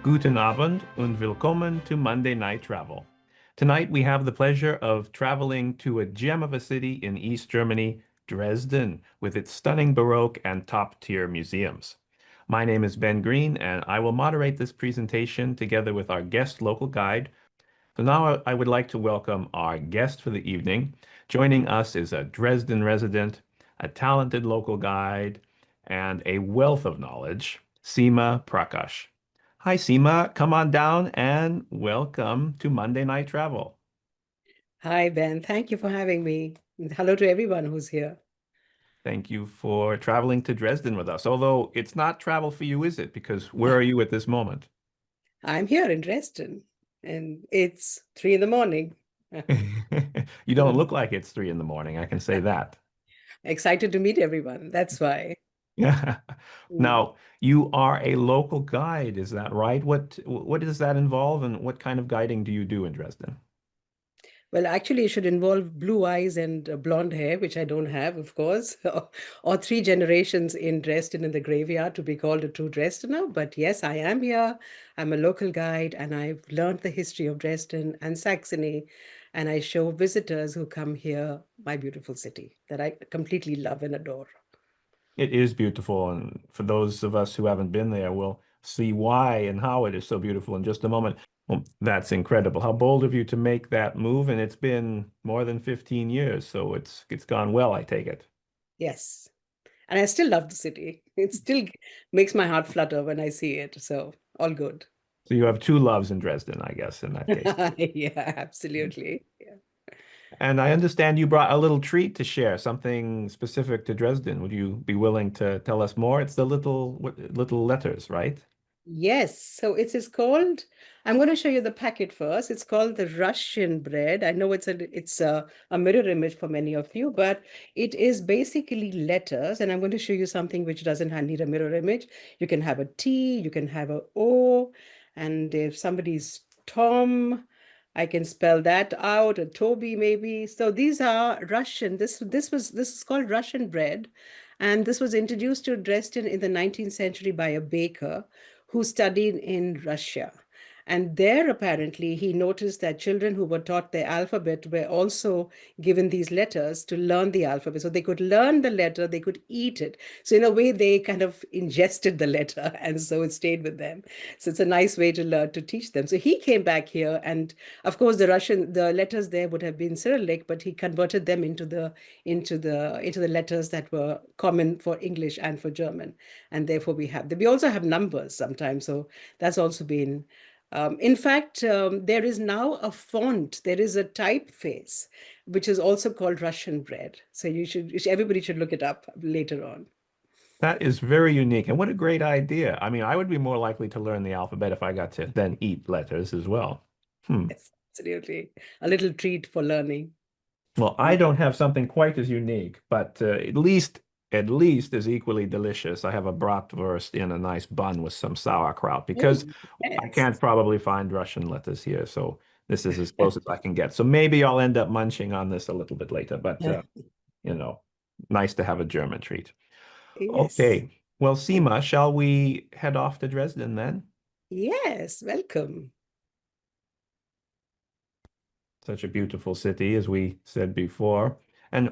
Guten Abend und willkommen to Monday Night Travel. Tonight we have the pleasure of traveling to a gem of a city in East Germany, Dresden, with its stunning Baroque and top-tier museums. My name is Ben Green, and I will moderate this presentation together with our guest local guide. So now I would like to welcome our guest for the evening. Joining us is a Dresden resident, a talented local guide, and a wealth of knowledge, Seema Prakash. Hi, Seema. Come on down and welcome to Monday Night Travel. Hi, Ben. Thank you for having me. And hello to everyone who's here. Thank you for traveling to Dresden with us. Although it's not travel for you, is it? Because where are you at this moment? I'm here in Dresden and it's 3 in the morning. You don't look like it's 3 in the morning, I can say that. Excited to meet everyone. That's why. Yeah. Mm. Now, you are a local guide, is that right? What does that involve and what kind of guiding do you do in Dresden? Well, actually, it should involve blue eyes and blonde hair, which I don't have, of course, or 3 generations in Dresden in the graveyard to be called a true Dresdener. But yes, I am here. I'm a local guide and I've learned the history of Dresden and Saxony. And I show visitors who come here my beautiful city that I completely love and adore. It is beautiful, and for those of us who haven't been there, we'll see why and how it is so beautiful in just a moment. Well, that's incredible. How bold of you to make that move, and it's been more than 15 years, so it's gone well, I take it. Yes. And I still love the city. It still makes my heart flutter when I see it. So all good. So you have two loves in Dresden, I guess, in that case. Yeah, absolutely. Yeah. And I understand you brought a little treat to share, something specific to Dresden. Would you be willing to tell us more? It's the little letters, right? Yes, so it is called, I'm going to show you the packet first. It's called the Russian bread. I know it's a mirror image for many of you, but it is basically letters. And I'm going to show you something which doesn't need a mirror image. You can have a T, you can have a O, and if somebody's Tom, I can spell that out, a Toby maybe. So these are Russian. This is called Russian bread. And this was introduced to Dresden in the 19th century by a baker who studied in Russia. And there, apparently, he noticed that children who were taught the alphabet were also given these letters to learn the alphabet. So they could learn the letter, they could eat it. So, in a way, they kind of ingested the letter, and so it stayed with them. So, it's a nice way to learn to teach them. So, he came back here, and of course, the letters there would have been Cyrillic, but he converted them into the letters that were common for English and for German, and therefore we also have numbers sometimes, so that's also been in fact, there is now a font, there is a typeface, which is also called Russian bread. So everybody should look it up later on. That is very unique. And what a great idea. I mean, I would be more likely to learn the alphabet if I got to then eat letters as well. Hmm. Yes, absolutely. A little treat for learning. Well, I don't have something quite as unique, but at least as equally delicious. I have a bratwurst in a nice bun with some sauerkraut because Oh, I yes. can't probably find Russian lettuce here, so this is as close as I can get. So maybe I'll end up munching on this a little bit later, but you know, nice to have a German treat. Yes. Okay. Well, Seema, shall we head off to Dresden then? Yes, welcome. Such a beautiful city, as we said before. And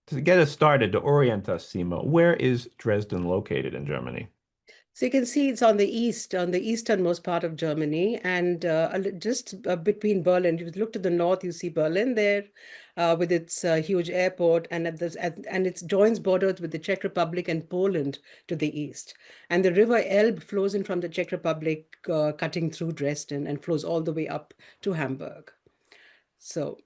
to get us started, to orient us, Seema, where is Dresden located in Germany? So you can see it's on the easternmost part of Germany, and just between Berlin. If you look to the north, you see Berlin there, with its huge airport, and it joins borders with the Czech Republic and Poland to the east. And the river Elbe flows in from the Czech Republic, cutting through Dresden, and flows all the way up to Hamburg. So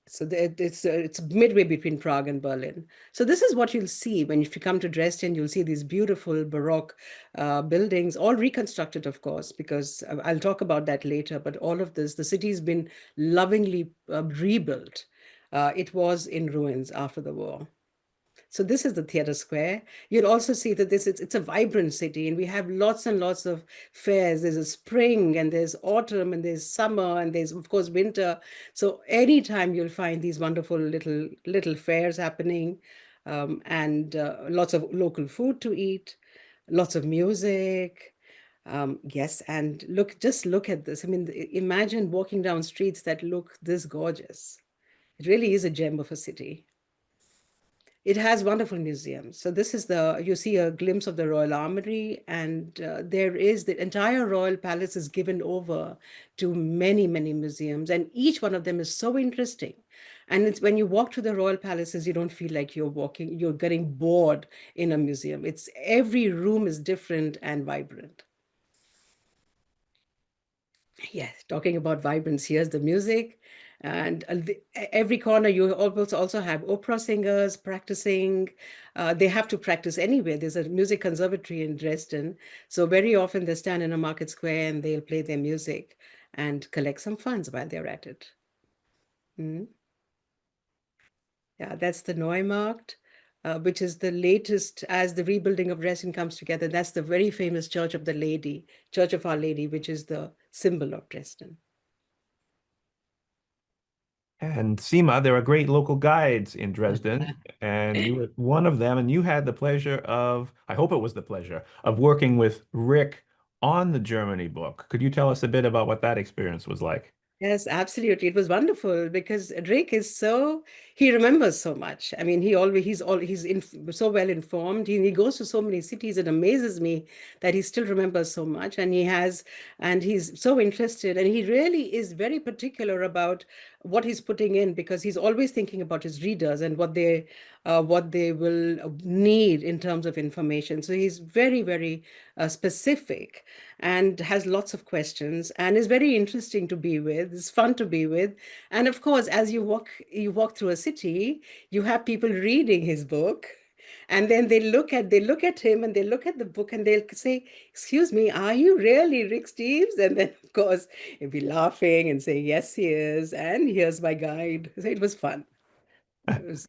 it's midway between Prague and Berlin. So this is what you'll see when if you come to Dresden, you'll see these beautiful Baroque buildings, all reconstructed, of course, because I'll talk about that later. But all of this, the city's been lovingly rebuilt. It was in ruins after the war. So this is the theater square. You'll also see that it's a vibrant city, and we have lots and lots of fairs. There's a spring, and there's autumn, and there's summer, and there's of course winter. So anytime you'll find these wonderful little fairs happening, and lots of local food to eat, lots of music. Yes, and just look at this. I mean, imagine walking down streets that look this gorgeous. It really is a gem of a city. It has wonderful museums. So this is you see a glimpse of the Royal Armory, and there is the entire Royal Palace is given over to many, many museums, and each one of them is so interesting. And it's when you walk to the Royal Palaces, you don't feel like you're getting bored in a museum. It's every room is different and vibrant. Yes, talking about vibrance, here's the music. And every corner, you also have opera singers practicing. They have to practice anyway. There's a music conservatory in Dresden. So very often they stand in a market square and they'll play their music and collect some funds while they're at it. Mhm. Yeah, that's the Neumarkt, which is the latest as the rebuilding of Dresden comes together. That's the very famous Church of the Lady, Church of Our Lady, which is the symbol of Dresden. And Seema, there are great local guides in Dresden, and you were one of them, and you had the pleasure of, I hope it was the pleasure, of working with Rick on the Germany book. Could you tell us a bit about what that experience was like? Yes, absolutely. It was wonderful because Drake is he remembers so much. I mean, he's so well informed. He goes to so many cities. It amazes me that he still remembers so much. And he's so interested. And he really is very particular about what he's putting in because he's always thinking about his readers and what they will need in terms of information. So he's very, very specific and has lots of questions and is very interesting to be with. It's fun to be with. And of course, as you walk through a city, you have people reading his book. And then they look at him and they look at the book and they'll say, "Excuse me, are you really Rick Steves?" And then of course he'll be laughing and say, "Yes, he is. And here's my guide." So it was fun. It was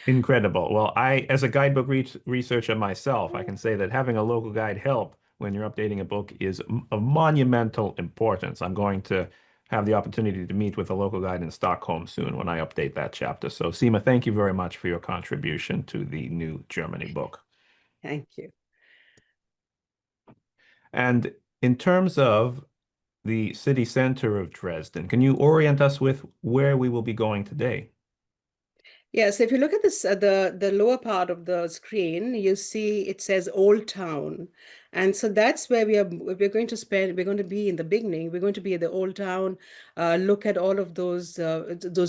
Incredible. Well, as a guidebook researcher myself, I can say that having a local guide help when you're updating a book is of monumental importance. I'm going to have the opportunity to meet with a local guide in Stockholm soon when I update that chapter. So, Seema, thank you very much for your contribution to the new Germany book. thank you. And in terms of the city center of Dresden, can you orient us with where we will be going today? Yeah, so if you look at this, the lower part of the screen, you see it says Old Town, and so that's where we're going to spend. We're going to be in the beginning. We're going to be at the Old Town. Look at all of those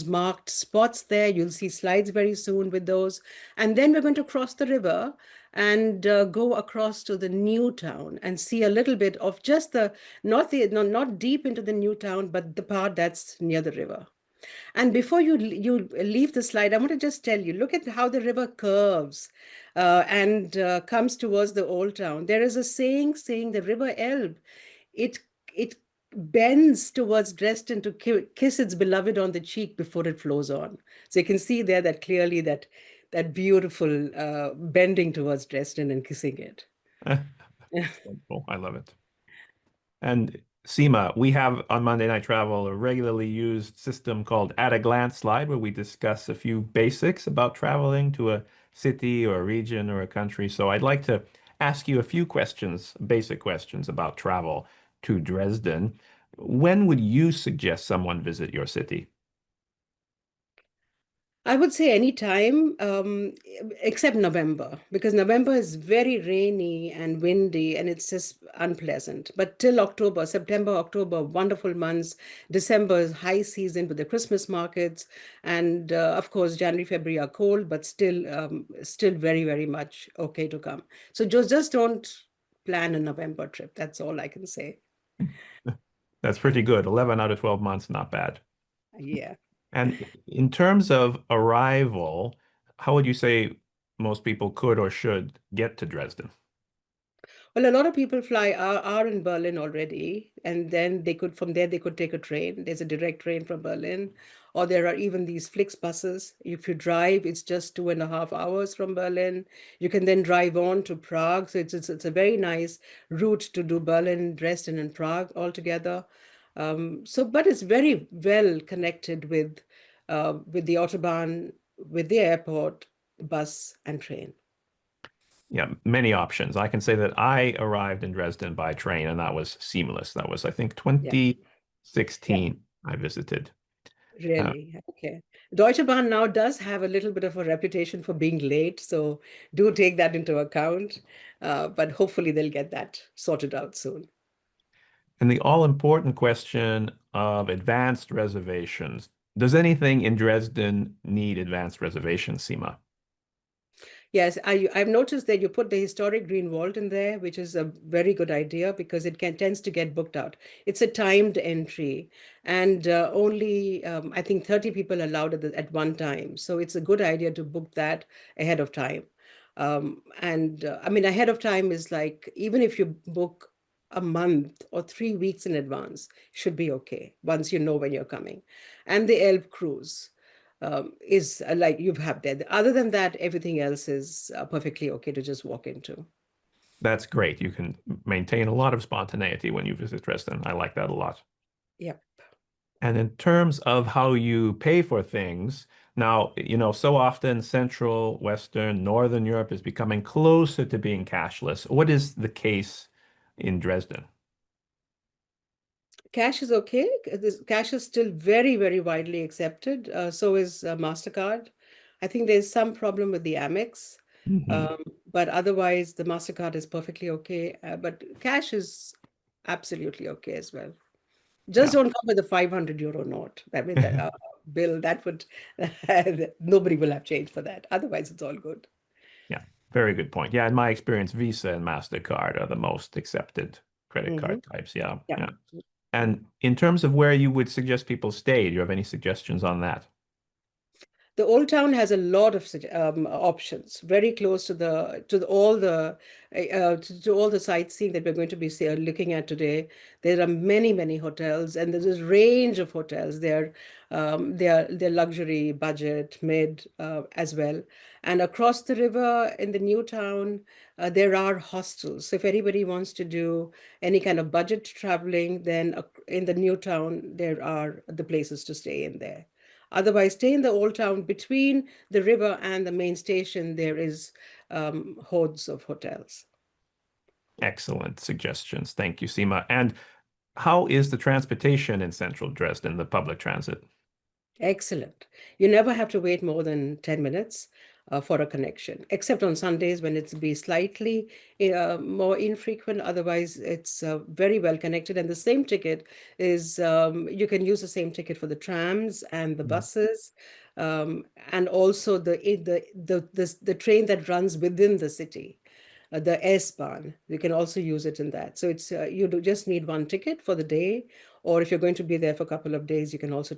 marked spots there. You'll see slides very soon with those, and then we're going to cross the river and go across to the new town and see a little bit of just not deep into the new town, but the part that's near the river. And before you leave the slide, I want to just tell you, look at how the river curves and comes towards the old town. There is a saying the river Elbe, it it bends towards Dresden to kiss its beloved on the cheek before it flows on. So you can see there that clearly that beautiful bending towards Dresden and kissing it. It's wonderful. I love it. And Seema, we have on Monday Night Travel a regularly used system called At a Glance Slide, where we discuss a few basics about traveling to a city or a region or a country. So I'd like to ask you a few questions, basic questions about travel to Dresden. When would you suggest someone visit your city? I would say any time, except November, because November is very rainy and windy and it's just unpleasant. But till October, September, October, wonderful months. December is high season with the Christmas markets. And of course, January, February are cold, but still very, very much okay to come. So just don't plan a November trip. That's all I can say. That's pretty good. 11 out of 12 months, not bad. Yeah. And in terms of arrival, how would you say most people could or should get to Dresden? Well, a lot of people are in Berlin already, and then from there they could take a train. There's a direct train from Berlin, or there are even these Flix buses. If you drive, it's just 2.5 hours from Berlin. You can then drive on to Prague. So it's a very nice route to do Berlin, Dresden, and Prague all together. But it's very well connected with the Autobahn, with the airport, bus, and train. Yeah, many options. I can say that I arrived in Dresden by train, and that was seamless. That was, I think, Yeah, yeah, 2016 I visited. Uh, really. Okay. Deutsche Bahn now does have a little bit of a reputation for being late, so do take that into account. But hopefully they'll get that sorted out soon. and the all-important question of advanced reservations. Does anything in Dresden need advanced reservations, Seema? Yes, I've noticed that you put the historic green vault in there, which is a very good idea because it can tends to get booked out. It's a timed entry, and only I think 30 people allowed at one time. So it's a good idea to book that ahead of time. And I mean, ahead of time is like even if you book a month or 3 weeks in advance, should be okay once you know when you're coming. And the Elbe cruise is like you have there. Other than that, everything else is perfectly okay to just walk into. That's great. You can maintain a lot of spontaneity when you visit Dresden. I like that a lot. Yeah. And in terms of how you pay for things, now, so often Central, Western, Northern Europe is becoming closer to being cashless. What is the case in Dresden? Cash is okay. Cash is still very, very widely accepted. So is MasterCard. I think there's some problem with the Amex, Hmm. but otherwise the MasterCard is perfectly okay. But cash is absolutely okay as well. Just Yeah. don't come with a 500 euro note. I mean, that bill, that would, nobody will have change for that. Otherwise, it's all good. Yeah. Very good point. Yeah, in my experience, Visa and MasterCard are the most accepted credit Hmm. card types. Yeah. Yeah. Yeah. And in terms of where you would suggest people stay, do you have any suggestions on that? The Old Town has a lot of options, very close to all the sightseeing that we're going to be looking at today. There are many, many hotels, and there's a range of hotels. They're luxury, budget, mid as well. And across the river in the New Town, there are hostels. So if anybody wants to do any kind of budget traveling, then in the New Town there are the places to stay in there. Otherwise, stay in the old town between the river and the main station. There is hordes of hotels. Excellent suggestions. Thank you, Seema. And how is the transportation in central Dresden, the public transit? Excellent. You never have to wait more than 10 minutes for a connection, except on Sundays when it's be slightly more infrequent. Otherwise, it's very well connected. And the same ticket is, you can use the same ticket for the trams and the Mm. buses, and also the train that runs within the city. The S-Bahn, you can also use it in that. So it's you do just need one ticket for the day, or if you're going to be there for a couple of days, you can also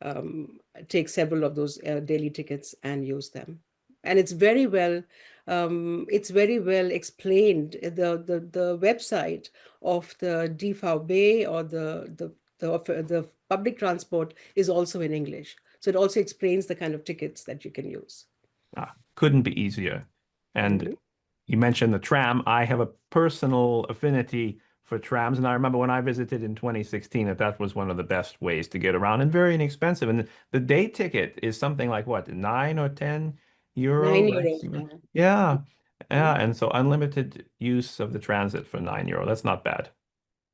um, take several of those daily tickets and use them. And it's very well explained. The website of the DVB or the public transport is also in English. So it also explains the kind of tickets that you can use. Couldn't be easier. And Mhm. you mentioned the tram. I have a personal affinity for trams, and I remember when I visited in 2016 that was one of the best ways to get around and very inexpensive. And the day ticket is something like what, 9 or 10 euro, Nine right, euros Seema? now. Yeah. Yeah, Mhm. and so unlimited use of the transit for 9 euro. That's not bad.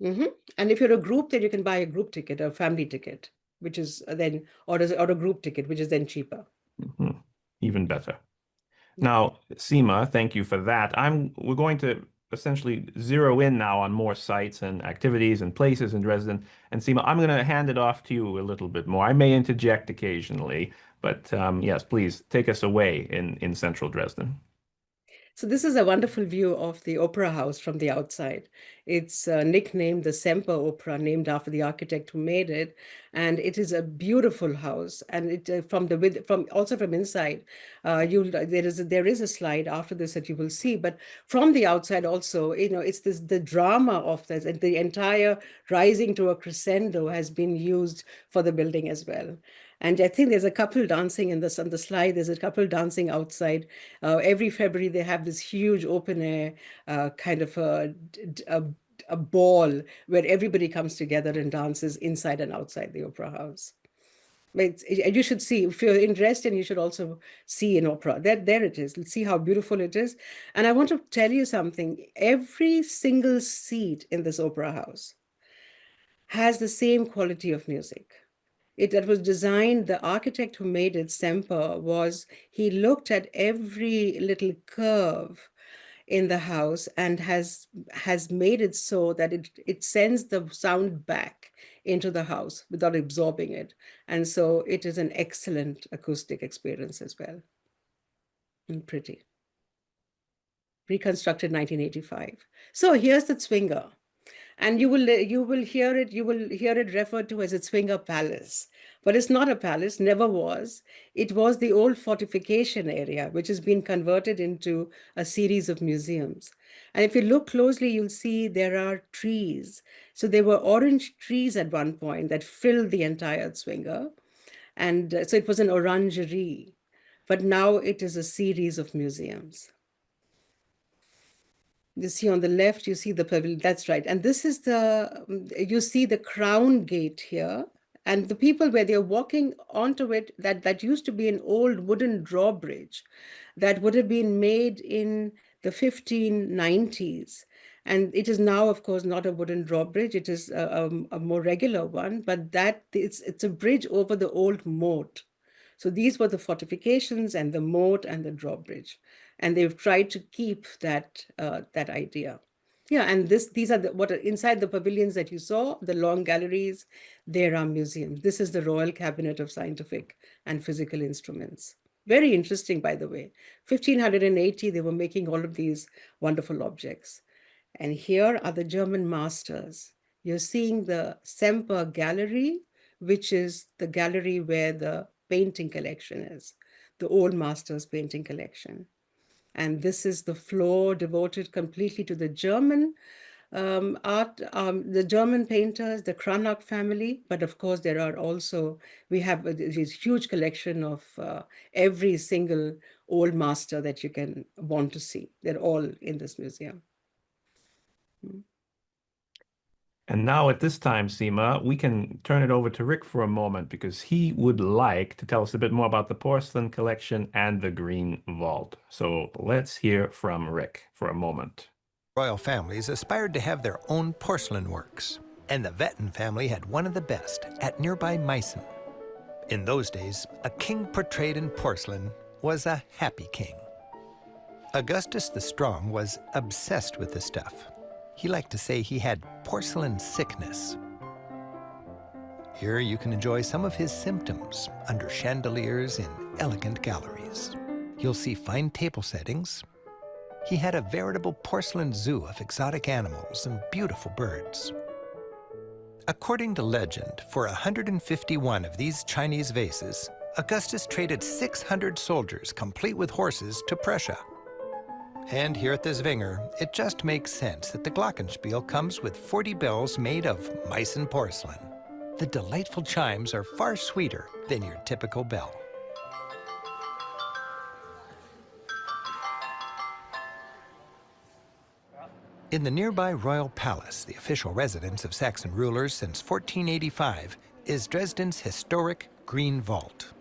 Mhm. And if you're a group, then you can buy a group ticket, a family ticket, which is then, or a group ticket, which is then cheaper. Mhm. Even better. Yeah. Now, Seema, thank you for that. We're going to essentially zero in now on more sites and activities and places in Dresden. And Seema, I'm going to hand it off to you a little bit more. I may interject occasionally, but yes, please take us away in central Dresden. So this is a wonderful view of the opera house from the outside. It's nicknamed the Semper Opera, named after the architect who made it, and it is a beautiful house. And it from also from inside, there is a slide after this that you will see, but from the outside also, it's this the drama of this, and the entire rising to a crescendo has been used for the building as well. And I think there's a couple dancing in this on the slide. There's a couple dancing outside. Every February, they have this huge open air kind of a ball where everybody comes together and dances inside and outside the opera house. You should see, if you're in Dresden, you should also see an opera. There it is. Let's see how beautiful it is. And I want to tell you something. Every single seat in this opera house has the same quality of music. That was designed, the architect who made it, Semper, he looked at every little curve in the house and has made it so that it sends the sound back into the house without absorbing it. And so it is an excellent acoustic experience as well. And pretty. Reconstructed 1985. So here's the Zwinger. And you will hear it referred to as a Zwinger Palace. But it's not a palace, never was. It was the old fortification area, which has been converted into a series of museums. And if you look closely, you'll see there are trees. So there were orange trees at one point that filled the entire Zwinger. And so it was an orangerie. But now it is a series of museums. You see on the left, you see the pavilion. That's right. And this is you see the crown gate here. And the people where they're walking onto it, that used to be an old wooden drawbridge that would have been made in the 1590s. And it is now, of course, not a wooden drawbridge. It is a more regular one, but it's a bridge over the old moat. So these were the fortifications and the moat and the drawbridge. And they've tried to keep that idea. Yeah, and these are what are inside the pavilions that you saw, the long galleries. There are museums. This is the Royal Cabinet of Scientific and Physical Instruments. Very interesting, by the way. 1580, they were making all of these wonderful objects. And here are the German masters. You're seeing the Semper Gallery, which is the gallery where the painting collection is, the old masters painting collection. And this is the floor devoted completely to the German art, the German painters, the Cranach family. But of course, we have this huge collection of every single old master that you can want to see. They're all in this museum. And now at this time, Seema, we can turn it over to Rick for a moment because he would like to tell us a bit more about the porcelain collection and the Green Vault. So let's hear from Rick for a moment. Royal families aspired to have their own porcelain works, and the Wettin family had one of the best at nearby Meissen. In those days, a king portrayed in porcelain was a happy king. Augustus the Strong was obsessed with the stuff. He liked to say he had porcelain sickness. Here you can enjoy some of his symptoms under chandeliers in elegant galleries. You'll see fine table settings. He had a veritable porcelain zoo of exotic animals and beautiful birds. According to legend, for 151 of these Chinese vases, Augustus traded 600 soldiers, complete with horses, to Prussia. And here at the Zwinger, it just makes sense that the glockenspiel comes with 40 bells made of Meissen porcelain. The delightful chimes are far sweeter than your typical bell. In the nearby Royal Palace, the official residence of Saxon rulers since 1485, is Dresden's historic Green Vault.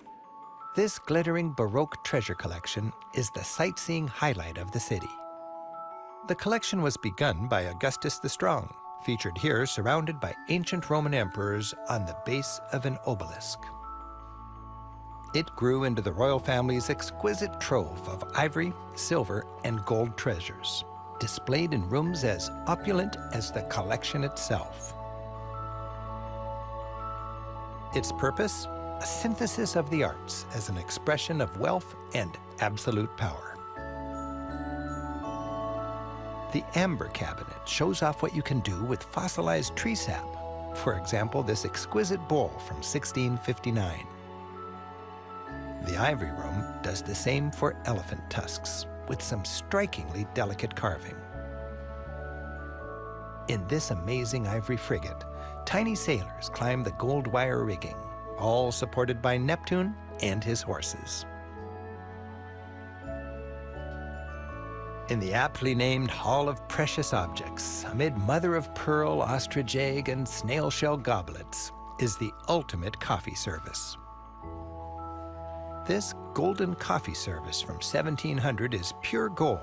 This glittering Baroque treasure collection is the sightseeing highlight of the city. The collection was begun by Augustus the Strong, featured here surrounded by ancient Roman emperors on the base of an obelisk. It grew into the royal family's exquisite trove of ivory, silver, and gold treasures, displayed in rooms as opulent as the collection itself. Its purpose? A synthesis of the arts as an expression of wealth and absolute power. The amber cabinet shows off what you can do with fossilized tree sap. For example, this exquisite bowl from 1659. The ivory room does the same for elephant tusks, with some strikingly delicate carving. In this amazing ivory frigate, tiny sailors climb the gold wire rigging, all supported by Neptune and his horses. In the aptly named Hall of Precious Objects, amid mother-of-pearl, ostrich egg, and snail shell goblets, is the ultimate coffee service. This golden coffee service from 1700 is pure gold,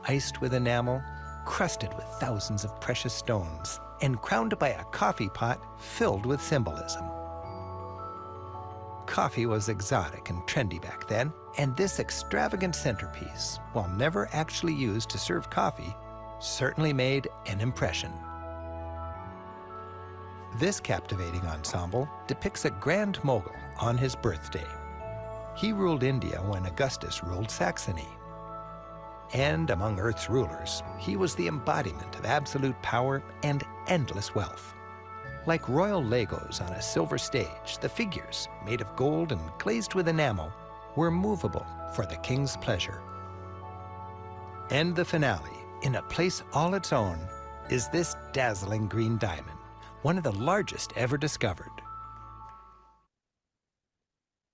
iced with enamel, crusted with thousands of precious stones, and crowned by a coffee pot filled with symbolism. Coffee was exotic and trendy back then, and this extravagant centerpiece, while never actually used to serve coffee, certainly made an impression. This captivating ensemble depicts a grand mogul on his birthday. He ruled India when Augustus ruled Saxony. And among Earth's rulers, he was the embodiment of absolute power and endless wealth. Like royal Legos on a silver stage, the figures, made of gold and glazed with enamel, were movable for the king's pleasure. And the finale, in a place all its own, is this dazzling green diamond, one of the largest ever discovered.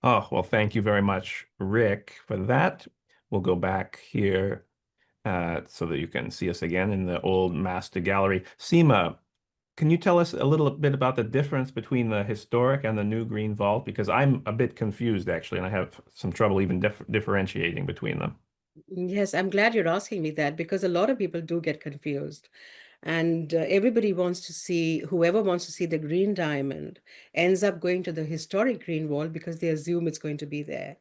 Oh, well, thank you very much, Rick, for that. We'll go back here so that you can see us again in the old master gallery. Seema, can you tell us a little bit about the difference between the historic and the new green vault? Because I'm a bit confused, actually, and I have some trouble even differentiating between them. Yes, I'm glad you're asking me that because a lot of people do get confused. And everybody wants to see, whoever wants to see the green diamond ends up going to the historic green wall because they assume it's going to be there.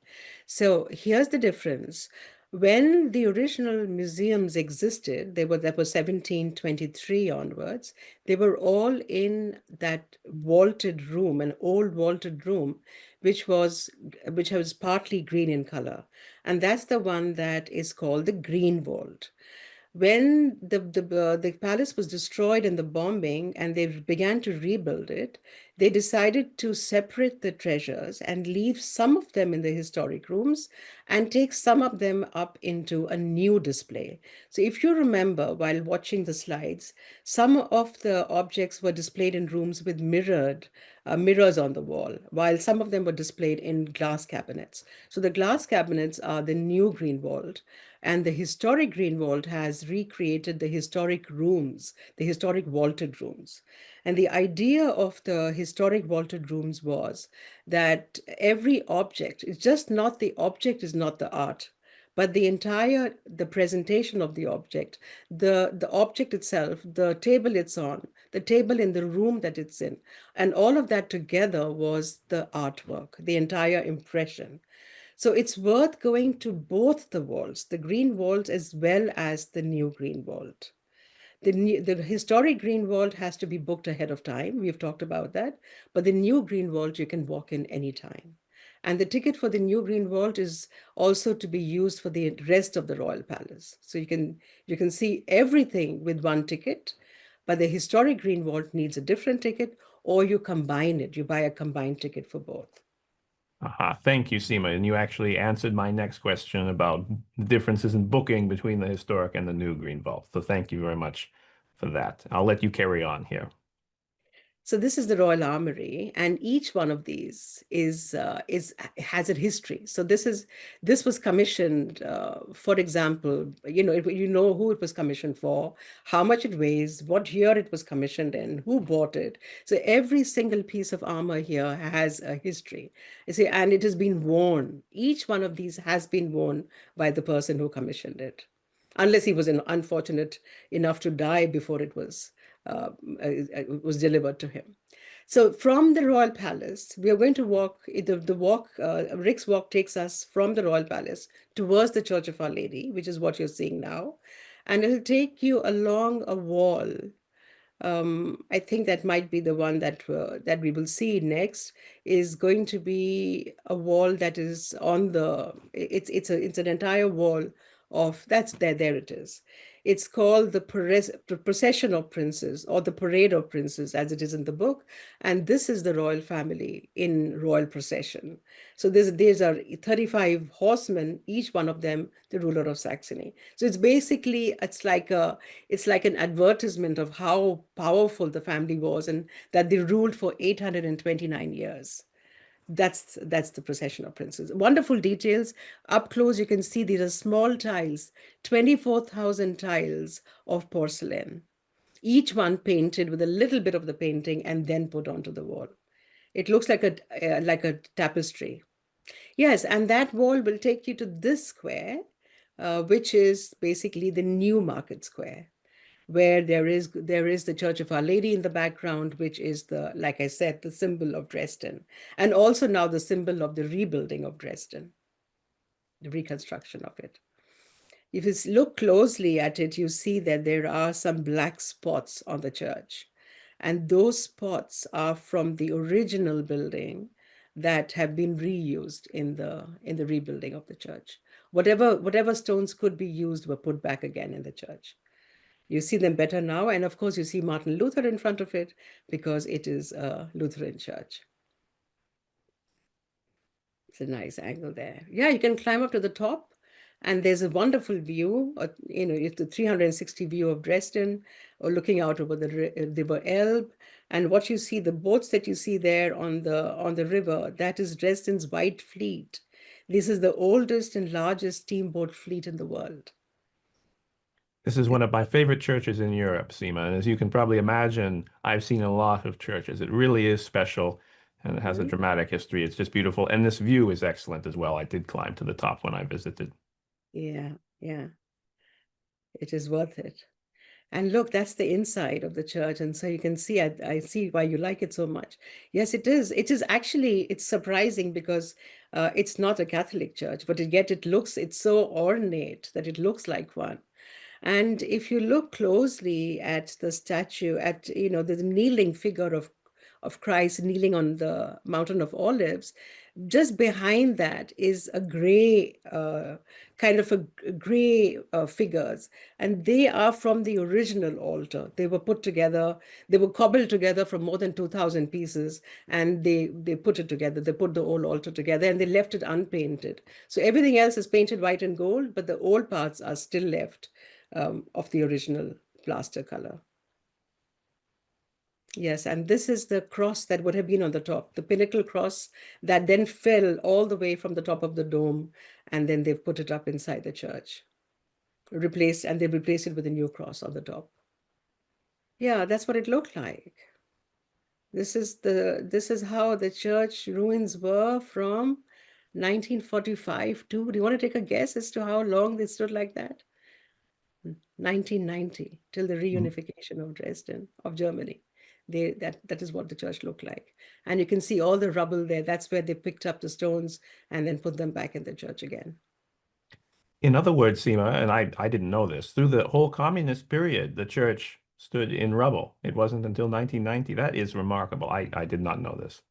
So here's the difference. When the original museums existed, that was 1723 onwards, they were all in that vaulted room, an old vaulted room, which was partly green in color. And that's the one that is called the Green Vault. When the palace was destroyed in the bombing and they began to rebuild it, they decided to separate the treasures and leave some of them in the historic rooms and take some of them up into a new display. So if you remember while watching the slides, some of the objects were displayed in rooms with mirrors on the wall, while some of them were displayed in glass cabinets. So the glass cabinets are the new green vault. And the historic green vault has recreated the historic rooms, the historic vaulted rooms. And the idea of the historic vaulted rooms was that every object is just not the object is not the art, but the presentation of the object, the object itself, the table it's on, the table in the room that it's in, and all of that together was the artwork, the entire impression. So it's worth going to both the vaults, the green vault as well as the new green vault. The historic green vault has to be booked ahead of time. We've talked about that. But the new green vault, you can walk in anytime. And the ticket for the new green vault is also to be used for the rest of the royal palace. So you can see everything with one ticket, but the historic green vault needs a different ticket, or you combine it. You buy a combined ticket for both. Aha, thank you, Seema. And you actually answered my next question about the differences in booking between the historic and the new green vault. So thank you very much for that. I'll let you carry on here. So this is the Royal Armory, and each one of these has a history. So this was commissioned, for example, you know who it was commissioned for, how much it weighs, what year it was commissioned in, who bought it. So every single piece of armor here has a history. You see, and it has been worn. Each one of these has been worn by the person who commissioned it, unless he was unfortunate enough to die before it was delivered to him. So from the royal palace, we are going to walk. Rick's walk takes us from the royal palace towards the Church of Our Lady, which is what you're seeing now, and it'll take you along a wall. I think that might be the one that we will see next is going to be a wall that is on the. It's an entire wall of that's there. There it is. It's called the Procession of Princes or the Parade of Princes, as it is in the book. And this is the royal family in royal procession. So these are 35 horsemen, each one of them the ruler of Saxony. So it's like an advertisement of how powerful the family was and that they ruled for 829 years. That's the procession of princes. Wonderful details. Up close, you can see these are small tiles, 24,000 tiles of porcelain, each one painted with a little bit of the painting and then put onto the wall. It looks like a tapestry. Yes, and that wall will take you to this square, which is basically the new market square, where there is the Church of Our Lady in the background, which is the, like I said, the symbol of Dresden, and also now the symbol of the rebuilding of Dresden, the reconstruction of it. If you look closely at it, you see that there are some black spots on the church. And those spots are from the original building that have been reused in the rebuilding of the church. Whatever stones could be used were put back again in the church. You see them better now. And of course, you see Martin Luther in front of it because it is a Lutheran church. It's a nice angle there. Yeah, you can climb up to the top, and there's a wonderful view. It's the 360 view of Dresden, or looking out over the river Elbe. And what you see, the boats that you see there on the river, that is Dresden's White Fleet. This is the oldest and largest steamboat fleet in the world. This is one of my favorite churches in Europe, Seema. And as you can probably imagine, I've seen a lot of churches. It really is special and it has a Mhm. dramatic history. It's just beautiful. And this view is excellent as well. I did climb to the top when I visited. Yeah, yeah, it is worth it. And look, that's the inside of the church. And so you can see, I see why you like it so much. Yes, it is. It is actually, it's surprising because it's not a Catholic church, but yet it's so ornate that it looks like one. And if you look closely at the statue, the kneeling figure of Christ kneeling on the Mountain of Olives, just behind that is a gray, kind of a gray figures, and they are from the original altar. They were put together, they were cobbled together from more than 2,000 pieces, and they put it together. They put the whole altar together, and they left it unpainted. So everything else is painted white and gold, but the old parts are still left of the original plaster color. Yes, and this is the cross that would have been on the top, the pinnacle cross that then fell all the way from the top of the dome, and then they've put it up inside the church, and they replaced it with a new cross on the top. Yeah, that's what it looked like. This is how the church ruins were from 1945 to, do you want to take a guess as to how long they stood like that? 1990, till the Mhm. reunification of Dresden, of Germany. That is what the church looked like. And you can see all the rubble there. That's where they picked up the stones and then put them back in the church again. In other words, Seema, and I didn't know this, through the whole communist period, the church stood in rubble. It wasn't until 1990. That is remarkable. I did not know this.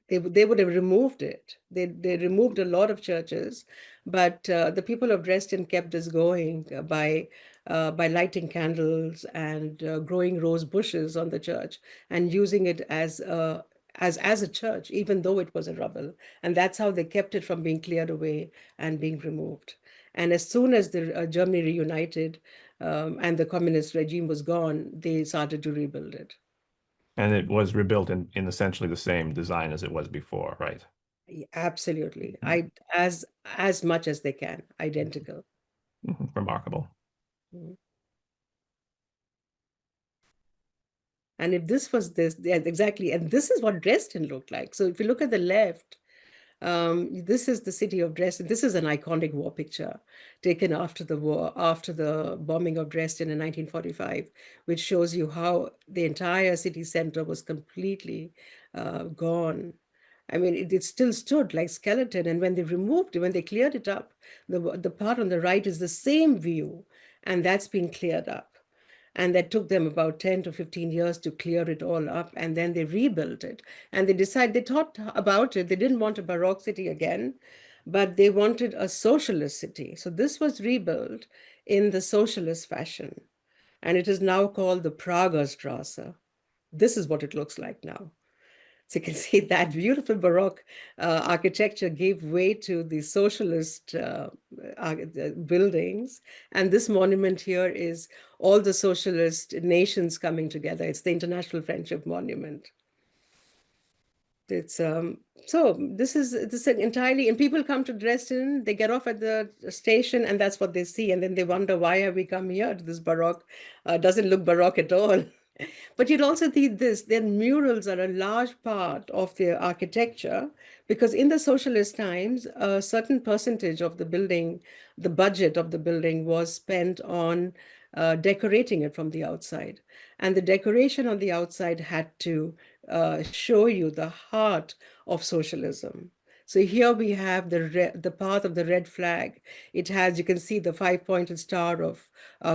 They would have removed it. They removed a lot of churches, but the people of Dresden kept this going by lighting candles and growing rose bushes on the church and using it as a church, even though it was a rubble. And that's how they kept it from being cleared away and being removed. And as soon as Germany reunited and the communist regime was gone, they started to rebuild it. And it was rebuilt in essentially the same design as it was before, right? Absolutely. Mhm. As much as they can, identical. Remarkable. Mhm. And if this was this, yeah, exactly. And this is what Dresden looked like. So if you look at the left, this is the city of Dresden. This is an iconic war picture taken after the war, after the bombing of Dresden in 1945, which shows you how the entire city center was completely gone. I mean, it still stood like skeleton. And when they removed it, when they cleared it up, the part on the right is the same view, and that's been cleared up. And that took them about 10 to 15 years to clear it all up. And then they rebuilt it. And they thought about it. They didn't want a Baroque city again, but they wanted a socialist city. So this was rebuilt in the socialist fashion. And it is now called the Prager Strasse. This is what it looks like now. So you can see that beautiful Baroque architecture gave way to the socialist buildings. And this monument here is all the socialist nations coming together. It's the International Friendship Monument. It's so this is entirely, and people come to Dresden, they get off at the station, and that's what they see, and then they wonder, why have we come here to this Baroque? Doesn't look Baroque at all. But you'd also see this, their murals are a large part of their architecture, Because in the socialist times, a certain percentage of the building, the budget of the building was spent on decorating it from the outside. And the decoration on the outside had to show you the heart of socialism. So here we have the path of the red flag. It has, you can see the five-pointed star of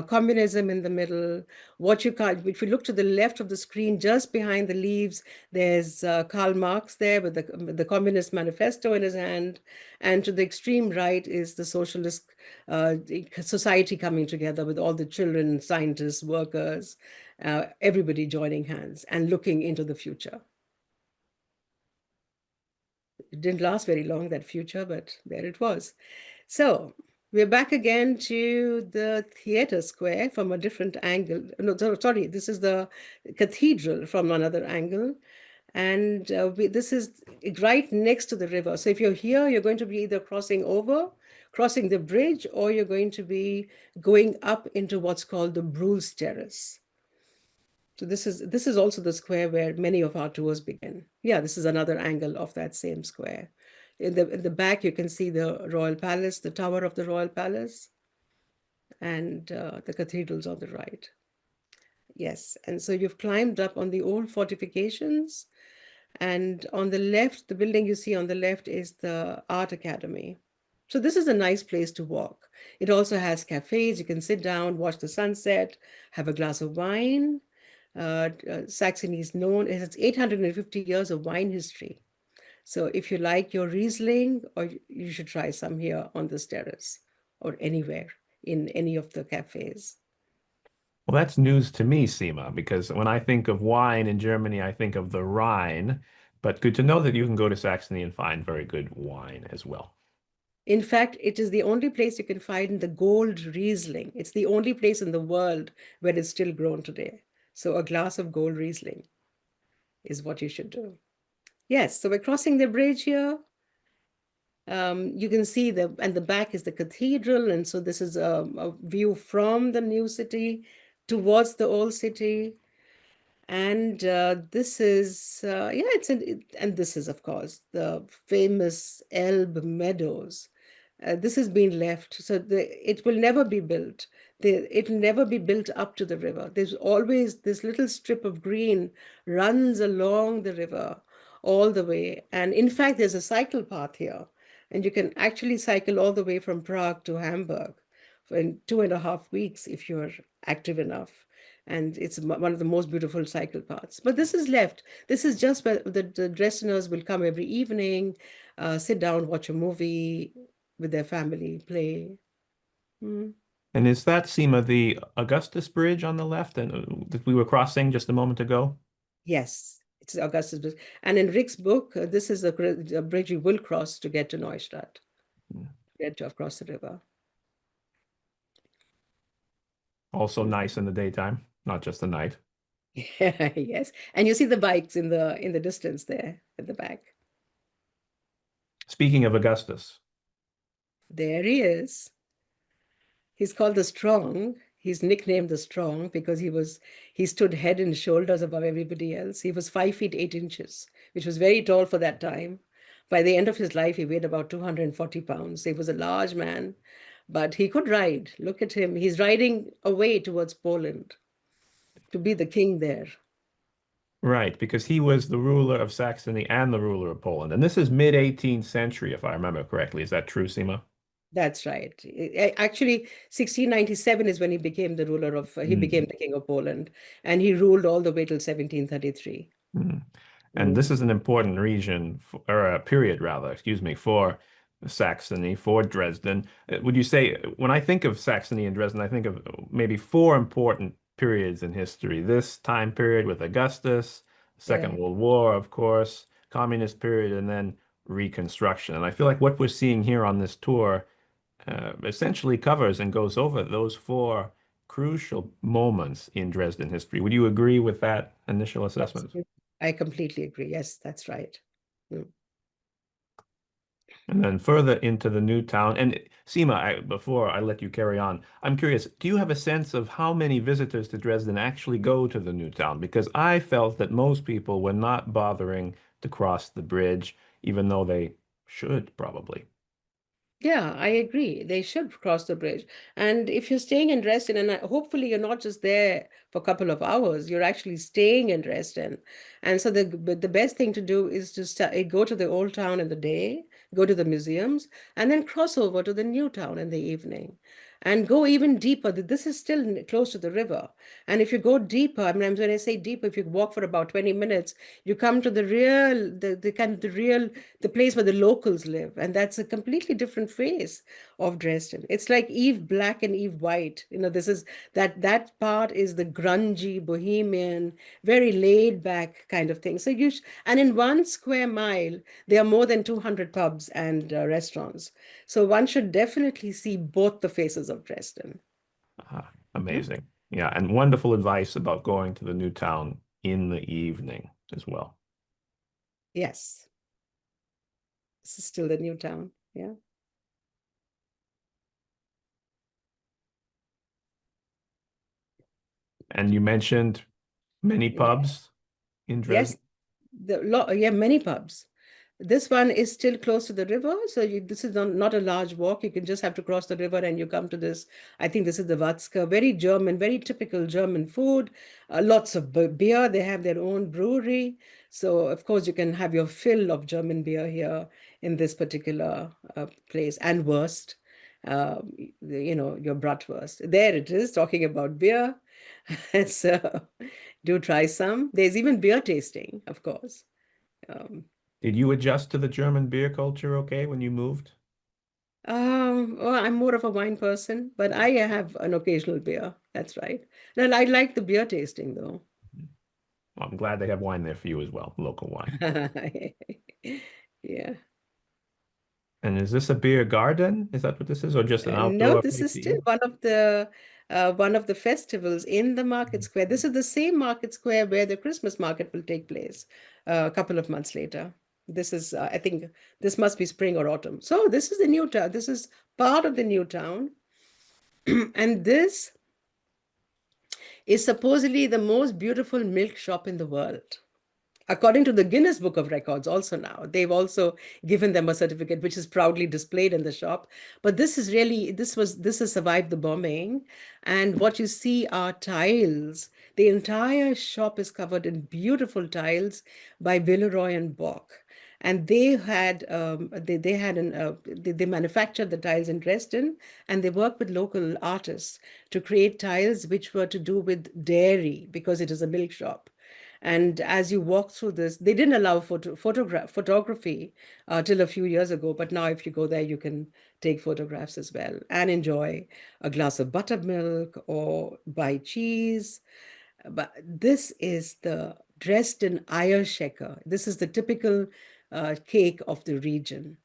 communism in the middle. What you can't, if you look to the left of the screen, just behind the leaves, there's Karl Marx there with the Communist Manifesto in his hand. And to the extreme right is the socialist society coming together with all the children, scientists, workers, everybody joining hands and looking into the future. It didn't last very long, that future, but there it was. So we're back again to the theater square from a different angle. No, sorry, this is the cathedral from another angle. And this is right next to the river. So if you're here, you're going to be either crossing the bridge, or you're going to be going up into what's called the Bruce Terrace. So this is also the square where many of our tours begin. Yeah, this is another angle of that same square. In the back, you can see the Royal Palace, the tower of the Royal Palace, and the cathedrals on the right. Yes, and so you've climbed up on the old fortifications, and on the left, the building you see on the left is the Art Academy. So this is a nice place to walk. It also has cafes. You can sit down, watch the sunset, have a glass of wine. Saxony is known, it has 850 years of wine history. So if you like your Riesling, or you should try some here on this terrace or anywhere in any of the cafes. Well, that's news to me, Seema, because when I think of wine in Germany, I think of the Rhine. But good to know that you can go to Saxony and find very good wine as well. In fact, it is the only place you can find the gold Riesling. It's the only place in the world where it's still grown today. So a glass of gold Riesling is what you should do. Yes, so we're crossing the bridge here. You can see and the back is the cathedral. And so this is a view from the new city towards the old city. And this is, and this is, of course, the famous Elbe Meadows. This has been left, so it will never be built. It will never be built up to the river. There's always this little strip of green runs along the river all the way. And in fact, there's a cycle path here, and you can actually cycle all the way from Prague to Hamburg in 2.5 weeks if you're active enough. And it's one of the most beautiful cycle paths. But this is left. This is just where the Dresdeners will come every evening, sit down, watch a movie with their family, play. Mm. And is that, Seema, the Augustus Bridge on the left and that we were crossing just a moment ago? Yes, it's Augustus Bridge. And in Rick's book, this is a bridge you will cross to get to Neustadt, get to across the river. Also nice in the daytime, not just the night. Yes, and you see the bikes in the distance there at the back. Speaking of Augustus, There he is. He's called the Strong. He's nicknamed the Strong because he stood head and shoulders above everybody else. He was 5 feet 8 inches, which was very tall for that time. By the end of his life, he weighed about 240 pounds. He was a large man, but he could ride. Look at him. He's riding away towards Poland to be the king there. right, because he was the ruler of Saxony and the ruler of Poland. And this is mid-18th century, if I remember correctly. Is that true, Seema? That's right. Actually, 1697 is when he became the ruler of, he became the king of Poland, and he ruled all the way till 1733. And this is an important region, or a period rather, excuse me, for Saxony, for Dresden. Would you say, when I think of Saxony and Dresden, I think of maybe four important periods in history. This time period with Augustus, Second World War, of course, Communist period, and then Reconstruction. And I feel like what we're seeing here on this tour essentially covers and goes over those four crucial moments in Dresden history. Would you agree with that initial assessment? Absolutely. I completely agree. Yes, that's right. And then further into the new town. And Seema, before I let you carry on, I'm curious, do you have a sense of how many visitors to Dresden actually go to the new town? Because I felt that most people were not bothering to cross the bridge. even though they should probably. Yeah, I agree. They should cross the bridge. And if you're staying in Dresden, and hopefully you're not just there for a couple of hours, you're actually staying in Dresden. And so the best thing to do is to go to the old town in the day, go to the museums, and then cross over to the new town in the evening. And go even deeper. This is still close to the river. And if you go deeper, I mean, when I say deeper, if you walk for about 20 minutes, you come to the kind of the real the place where the locals live. And that's a completely different face of Dresden. It's like Eve Black and Eve White. This is that part is the grungy, bohemian, very laid back kind of thing. And in 1 square mile, there are more than 200 pubs and restaurants. So one should definitely see both the faces of Dresden. Mhm. Amazing. Yeah, and wonderful advice about going to the new town in the evening as well. Yes, this is still the new town. Yeah. And you mentioned many Yeah. pubs in Yes, Dresden. yeah, many pubs. This one is still close to the river, so this is not a large walk. You can just have to cross the river and you come to this. I think this is the Watzke, very German, very typical German food. Lots of beer. They have their own brewery. So, of course, you can have your fill of German beer here in this particular place. And Wurst, your bratwurst. There it is, talking about beer. So, do try some. There's even beer tasting, of course. Um, Did you adjust to the German beer culture okay when you moved? well, I'm more of a wine person, but I have an occasional beer. That's right. And I like the beer tasting, though. Well, I'm glad they have wine there for you as well, local wine. Yeah. And is this a beer garden? Is that what this is, or just an No, outdoor this place is to still eat? one of the festivals in the market Mhm. square. This is the same market square where the Christmas market will take place a couple of months later. This is, I think, this must be spring or autumn. So this is the new town. This is part of the new town, and this is supposedly the most beautiful milk shop in the world. According to the Guinness Book of Records, also now, they've also given them a certificate, which is proudly displayed in the shop. But this has survived the bombing. And what you see are tiles. The entire shop is covered in beautiful tiles by Villeroy and Boch. And they manufactured the tiles in Dresden, and they worked with local artists to create tiles which were to do with dairy because it is a milk shop. And as you walk through this, they didn't allow photography till a few years ago, but now if you go there, you can take photographs as well and enjoy a glass of buttermilk or buy cheese. But this is the Dresden Eierschacker. This is the typical cake of the region.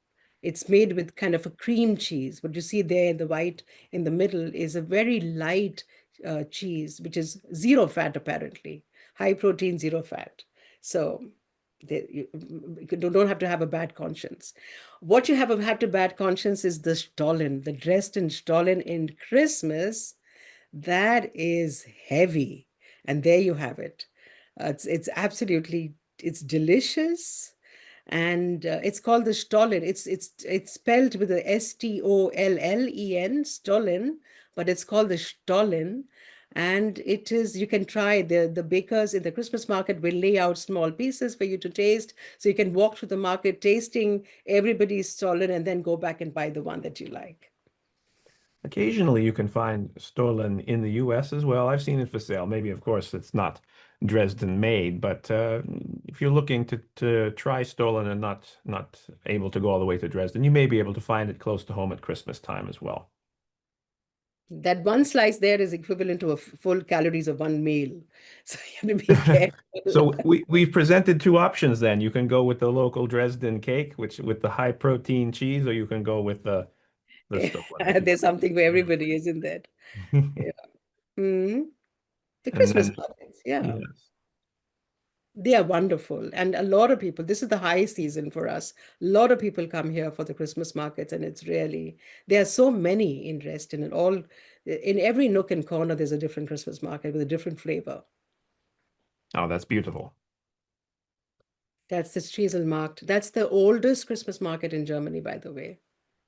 It's made with kind of a cream cheese. What you see there, the white in the middle, is a very light cheese, which is zero fat, apparently. High protein, zero fat. So you don't have to have a bad conscience. What you have had to bad conscience is the Stollen, the Dresden Stollen in Christmas. That is heavy. And there you have it. It's delicious, and it's called the Stollen. It's spelled with a Stollen, Stollen, but it's called the Stollen. And it is, you can try, the bakers in the Christmas market will lay out small pieces for you to taste. So you can walk through the market tasting everybody's Stollen and then go back and buy the one that you like. Occasionally, you can find Stollen in the US as well. I've seen it for sale. Maybe, of course, it's not Dresden made, but if you're looking to try Stollen and not able to go all the way to Dresden, you may be able to find it close to home at Christmas time as well. That one slice there is equivalent to a full calories of one meal. So you have to be careful. So we've presented two options then. You can go with the local Dresden cake, which with the high protein cheese, or you can go with the Stollen if you There's something for want. everybody, isn't that? Yeah. Mhm. The And Christmas then markets, yeah. yes. They are wonderful. And a lot of people, this is the high season for us. A lot of people come here for the Christmas markets, and there are so many in Dresden, and in every nook and corner, there's a different Christmas market with a different flavor. Oh, that's beautiful. That's the Striezelmarkt. That's the oldest Christmas market in Germany, by the way,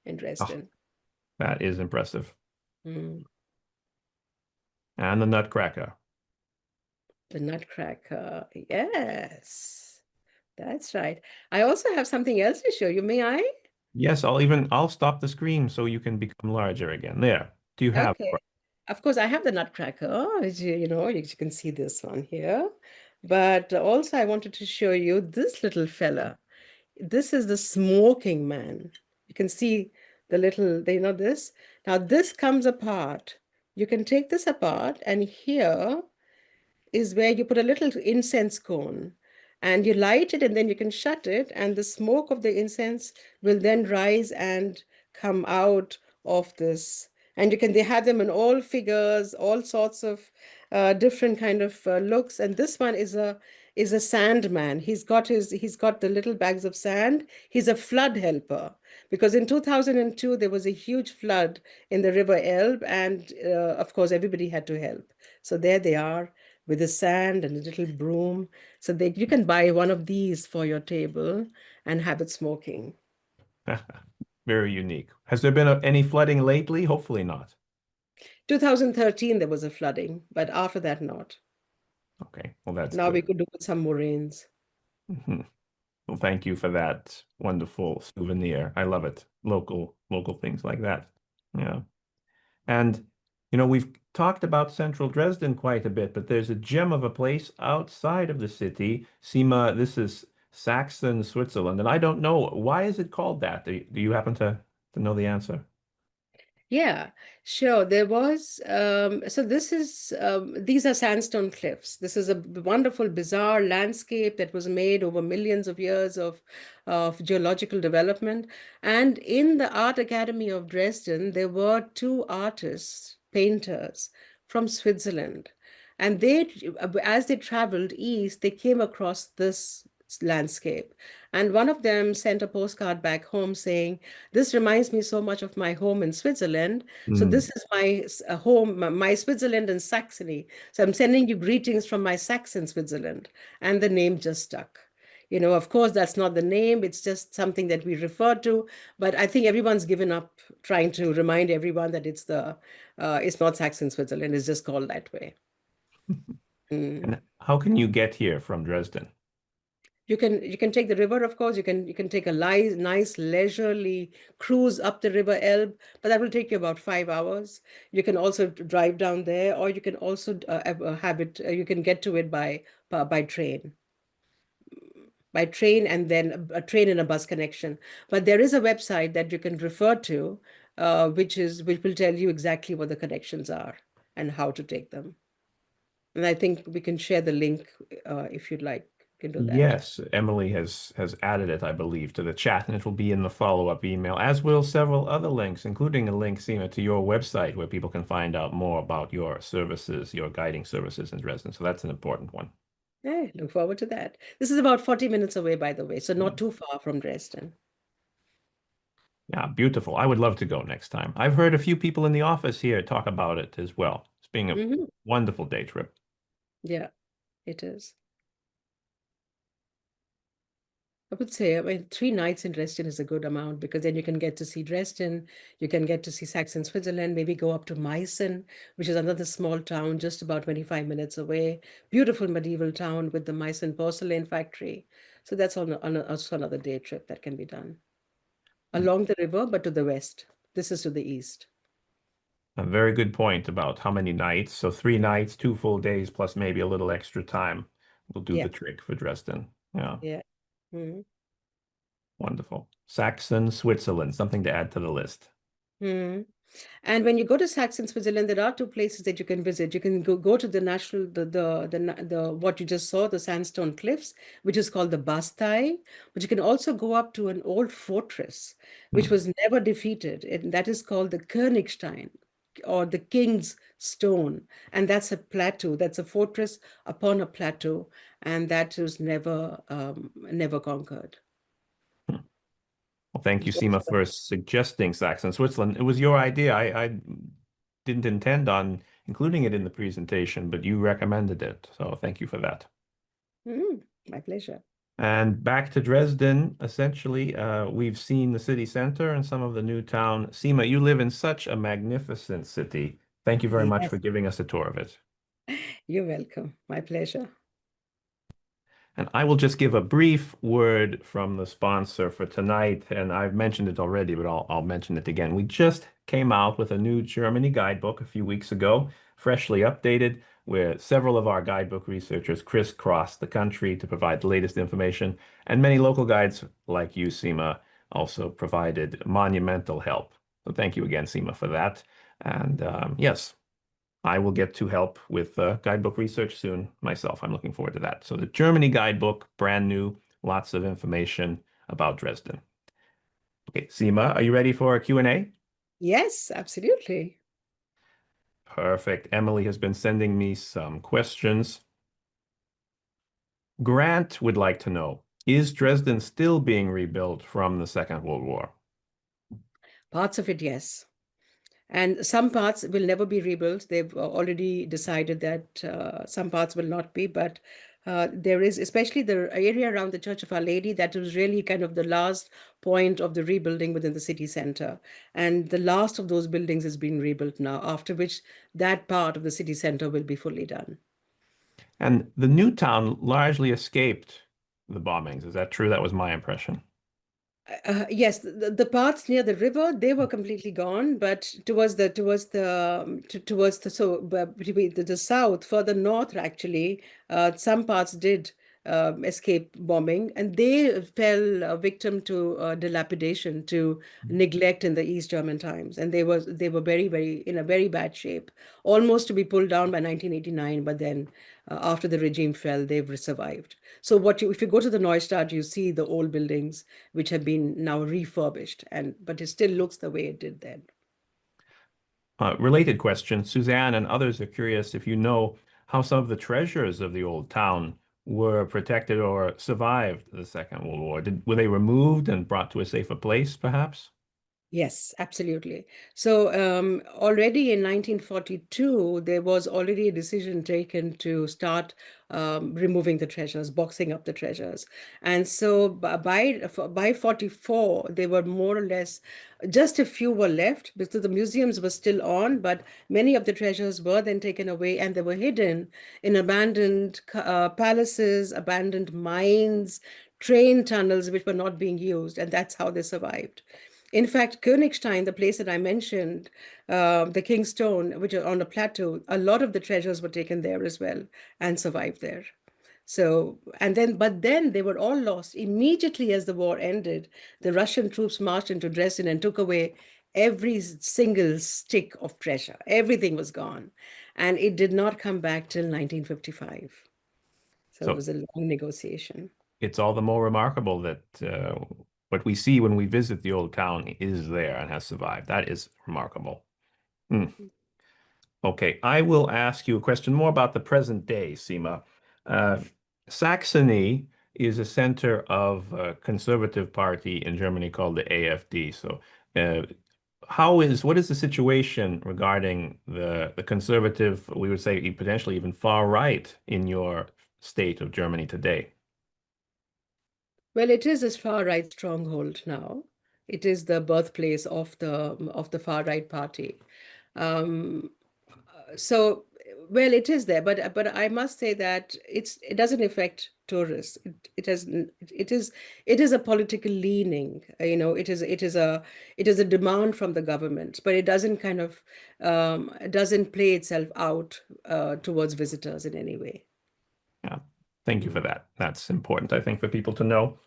in Oh, Dresden. that is impressive. Mm. And the Nutcracker. The Nutcracker. Yes, that's right. I also have something else to show you. May I? Yes, I'll stop the screen so you can become larger again. There. Do you have? Okay. Of course, I have the Nutcracker, as you can see this one here. But also, I wanted to show you this little fella. This is the smoking man. You can see the little, this. Now, this comes apart. You can take this apart, and here is where you put a little incense cone and you light it and then you can shut it and the smoke of the incense will then rise and come out of this. And they have them in all figures, all sorts of different kind of looks. And this one is a sand man. He's got the little bags of sand. He's a flood helper because in 2002 there was a huge flood in the river Elbe, and of course everybody had to help. So there they are with the sand and a little broom. So you can buy one of these for your table and have it smoking. Very unique. Has there been any flooding lately? Hopefully not. 2013, there was a flooding, but after that, not. Okay, well, that's Now we good. could do with some more rains. Mhm. Well, thank you for that wonderful souvenir. I love it. Local things like that. Yeah. And, we've talked about central Dresden quite a bit, but there's a gem of a place outside of the city. Seema, this is Saxon, Switzerland. And I don't know, why is it called that? Do you happen to know the answer? Yeah, sure. There was, so these are sandstone cliffs. This is a wonderful, bizarre landscape that was made over millions of years of geological development. And in the Art Academy of Dresden, there were two artists, painters from Switzerland. And as they traveled east, they came across this landscape. And one of them sent a postcard back home saying, this reminds me so much of my home in Switzerland. So Hmm. this is my home, my Switzerland and Saxony. So I'm sending you greetings from my Saxon Switzerland. And the name just stuck. Of course, that's not the name. It's just something that we refer to. But I think everyone's given up trying to remind everyone that it's not Saxon Switzerland. It's just called that way. Mm. And how can you get here from Dresden? You can take the river, of course. You can take a nice leisurely cruise up the river Elbe, but that will take you about 5 hours. You can also drive down there, or you can also have it. You can get to it by train, and then a train and a bus connection. But there is a website that you can refer to, which will tell you exactly what the connections are and how to take them. And I think we can share the link if you'd like. You can do that. Yes, Emily has added it, I believe, to the chat, and it will be in the follow-up email, as will several other links, including a link, Seema, to your website where people can find out more about your services, your guiding services in Dresden. So that's an important one. Hey, look forward to that. This is about 40 minutes away, by the way, so not Mm. too far from Dresden. Yeah, beautiful. I would love to go next time. I've heard a few people in the office here talk about it as well. It's being a Hmm. wonderful day trip. Yeah, it is. I would say, I mean, 3 nights in Dresden is a good amount because then you can get to see Dresden, you can get to see Saxon Switzerland, maybe go up to Meissen, which is another small town just about 25 minutes away. Beautiful medieval town with the Meissen porcelain factory. So that's also another day trip that can be done along the river, but to the west. This is to the east. A very good point about how many nights. So 3 nights, 2 full days, plus maybe a little extra time will do Yeah, the trick for Dresden. Yeah, yeah. Mhm. wonderful. Saxon, Switzerland, something to add to the list. Hmm. And when you go to Saxon, Switzerland, there are two places that you can visit. You can go to the national, the what you just saw, the sandstone cliffs, which is called the Bastei. But you can also go up to an old fortress, which Hmm. was never defeated, and that is called the Königstein, or the King's Stone. And that's a plateau. That's a fortress upon a plateau, and that was never conquered. Well, thank you, Seema, for suggesting Saxon, Switzerland. It was your idea. I didn't intend on including it in the presentation, but you recommended it. So thank you for that. Mhm. My pleasure. And back to Dresden, essentially, we've seen the city center and some of the new town. Seema, you live in such a magnificent city. Thank you very much for Yes, giving us a tour of it. you're welcome. My pleasure. And I will just give a brief word from the sponsor for tonight. And I've mentioned it already, but I'll mention it again. We just came out with a new Germany guidebook a few weeks ago, freshly updated, where several of our guidebook researchers crisscrossed the country to provide the latest information. And many local guides like you, Seema, also provided monumental help. So thank you again, Seema, for that. And yes, I will get to help with guidebook research soon myself. I'm looking forward to that. So the Germany guidebook, brand new, lots of information about Dresden. Okay, Seema, are you ready for a Q&A? Yes, absolutely. Perfect. Emily has been sending me some questions. Grant would like to know, is Dresden still being rebuilt from the Second World War? Parts of it, yes. And some parts will never be rebuilt. They've already decided that some parts will not be, but there is, especially the area around the Church of Our Lady, that was really kind of the last point of the rebuilding within the city center. And the last of those buildings is being rebuilt now, after which that part of the city center will be fully done. And the new town largely escaped the bombings. Is that true? That was my impression. Yes, the parts near the river, they were completely gone, but towards the between the south, further north actually, some parts did escape bombing, and they fell victim to dilapidation, to neglect in the East German times, and they were very in a very bad shape, almost to be pulled down by 1989, but then after the regime fell, they've survived. So if you go to the Neustadt, you see the old buildings which have been now refurbished, and but it still looks the way it did then. Related question, Suzanne and others are curious if you know how some of the treasures of the old town were protected or survived the Second World War. Were they removed and brought to a safer place, perhaps? Yes, absolutely. So already in 1942, there was already a decision taken to start removing the treasures, boxing up the treasures. And so by 44, they were more or less, just a few were left because the museums were still on, but many of the treasures were then taken away and they were hidden in abandoned palaces, abandoned mines, train tunnels, which were not being used. And that's how they survived. In fact, Königstein, the place that I mentioned, the King's Stone, which are on a plateau, a lot of the treasures were taken there as well and survived there. So, but then they were all lost. Immediately as the war ended, the Russian troops marched into Dresden and took away every single stick of treasure. Everything was gone. And it did not come back till 1955. So it So was a long negotiation. it's all the more remarkable that what we see when we visit the old town is there and has survived. That is remarkable. Hmm. Okay, I will ask you a question more about the present day, Seema. Uh, Saxony is a center of a conservative party in Germany called the AfD. So, uh, what is the situation regarding the conservative, we would say potentially even far right in your state of Germany today? Well, it is a far right stronghold now. It is the birthplace of the far right party. Um, so, well, it is there, but I must say that it doesn't affect tourists. It is a political leaning. It is a demand from the government, but it doesn't it doesn't play itself out towards visitors in any way. Yeah, thank you for that. That's important, I think, for people to know.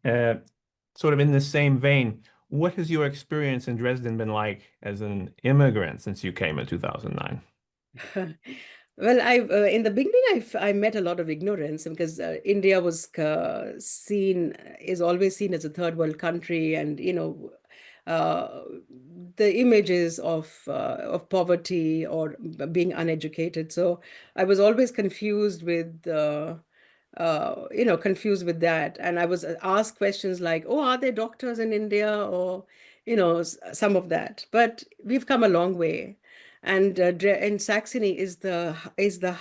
Uh, Sort of in the same vein, what has your experience in Dresden been like as an immigrant since you came in 2009? Well, in the beginning, I met a lot of ignorance because India was is always seen as a third world country, and uh, the images of poverty or being uneducated. So I was always confused with that. And I was asked questions like, "Oh, are there doctors in India?" or some of that. But we've come a long way. And Saxony is the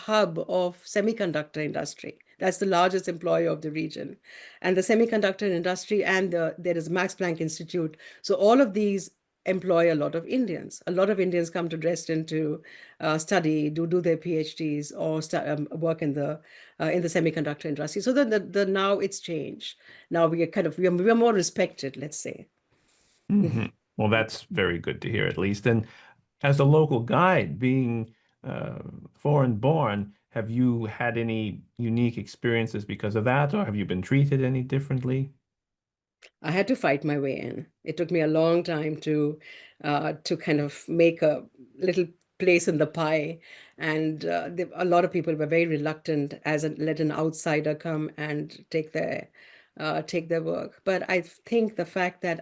hub of semiconductor industry. That's the largest employer of the region. And the semiconductor industry, and there is Max Planck Institute. So all of these employ a lot of Indians. A lot of Indians come to Dresden to study, do their PhDs, or work in the semiconductor industry. So now it's changed. Now we are more respected, let's say. Well, that's very good to hear, at least. And as a local guide, being foreign born, have you had any unique experiences because of that, or have you been treated any differently? I had to fight my way in. It took me a long time to kind of make a little place in the pie, and a lot of people were very reluctant let an outsider come and take their work. But I think the fact that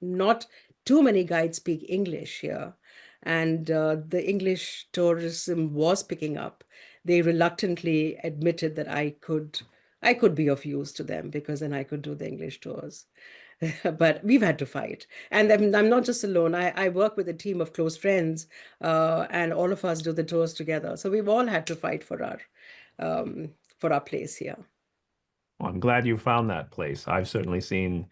not too many guides speak English here, and the English tourism was picking up, they reluctantly admitted that I could be of use to them, because then I could do the English tours. But we've had to fight. And I'm not just alone. I work with a team of close friends, and all of us do the tours together. So we've all had to fight for our place here. Well, I'm glad you found that place. I've certainly seen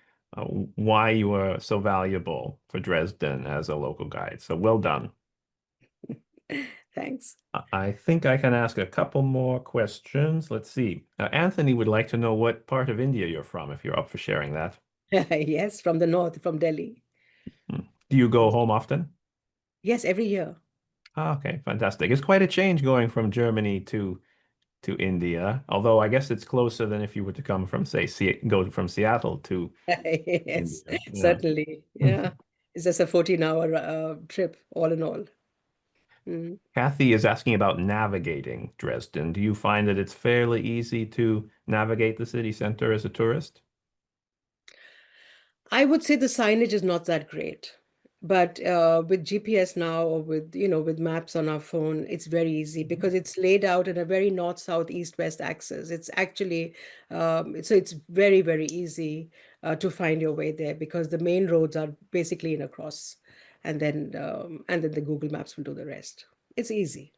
why you are so valuable for Dresden as a local guide. So well done. Thanks. I think I can ask a couple more questions. Let's see. Anthony would like to know what part of India you're from, if you're up for sharing that. Yes, from the north, from Delhi. Do you go home often? Yes, every year. Okay, fantastic. It's quite a change going from Germany to India, although I guess it's closer than if you were to come from, say, go from Seattle to Yes, India. Yeah. certainly. Yeah. It's just a 14-hour trip, all in all. Mm. Kathy is asking about navigating Dresden. Do you find that it's fairly easy to navigate the city center as a tourist? I would say the signage is not that great, but with GPS now, or with maps on our phone, it's very easy because it's laid out in a very north, south, east, west axis. It's actually so it's very, very easy to find your way there, because the main roads are basically in a cross, and then the Google Maps will do the rest. It's easy.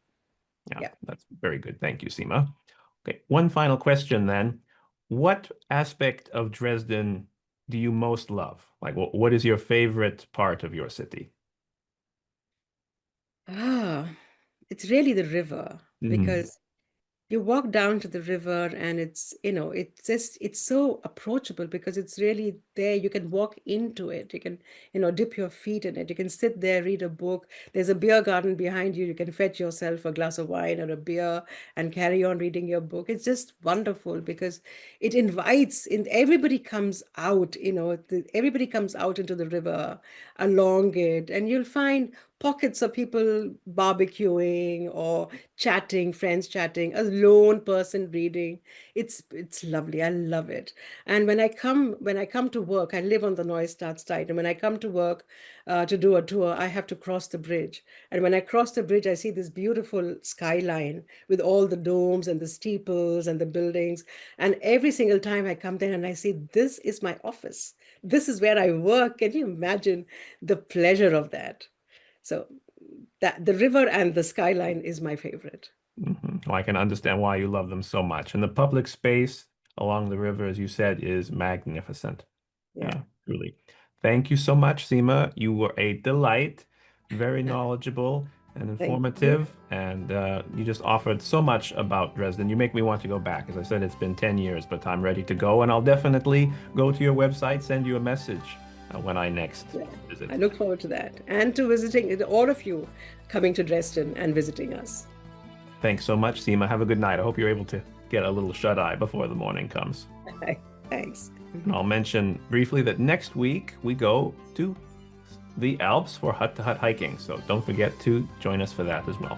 Yeah, Yeah. that's very good. Thank you, Seema. Okay, one final question then. What aspect of Dresden do you most love? Like, what is your favorite part of your city? Ah, it's really the river, Mhm. because you walk down to the river, and it's so approachable, because it's really there. You can walk into it. You can, dip your feet in it. You can sit there, read a book. There's a beer garden behind you. You can fetch yourself a glass of wine or a beer and carry on reading your book. It's just wonderful, because it invites in everybody comes out, everybody comes out into the river along it, and you'll find pockets of people barbecuing or chatting, friends chatting, a lone person reading. It's lovely. I love it. And when I come to work, I live on the Neustadt side, and when I come to work to do a tour, I have to cross the bridge. And when I cross the bridge, I see this beautiful skyline with all the domes and the steeples and the buildings. And every single time I come there and I see, this is my office. This is where I work. Can you imagine the pleasure of that? So that the river and the skyline is my favorite. Well, I can understand why you love them so much. And the public space along the river, as you said, is magnificent. Yeah. Yeah, truly. Thank you so much, Seema. You were a delight, very knowledgeable and Thank you. informative, and you just offered so much about Dresden. You make me want to go back. As I said, it's been 10 years, but I'm ready to go, and I'll definitely go to your website, send you a message when I next Yeah. visit. I look forward to that, and to visiting all of you coming to Dresden and visiting us. Thanks so much, Seema. Have a good night. I hope you're able to get a little shut-eye before the morning comes. Thanks. And I'll mention briefly that next week we go to the Alps for hut-to-hut hiking. So don't forget to join us for that as well.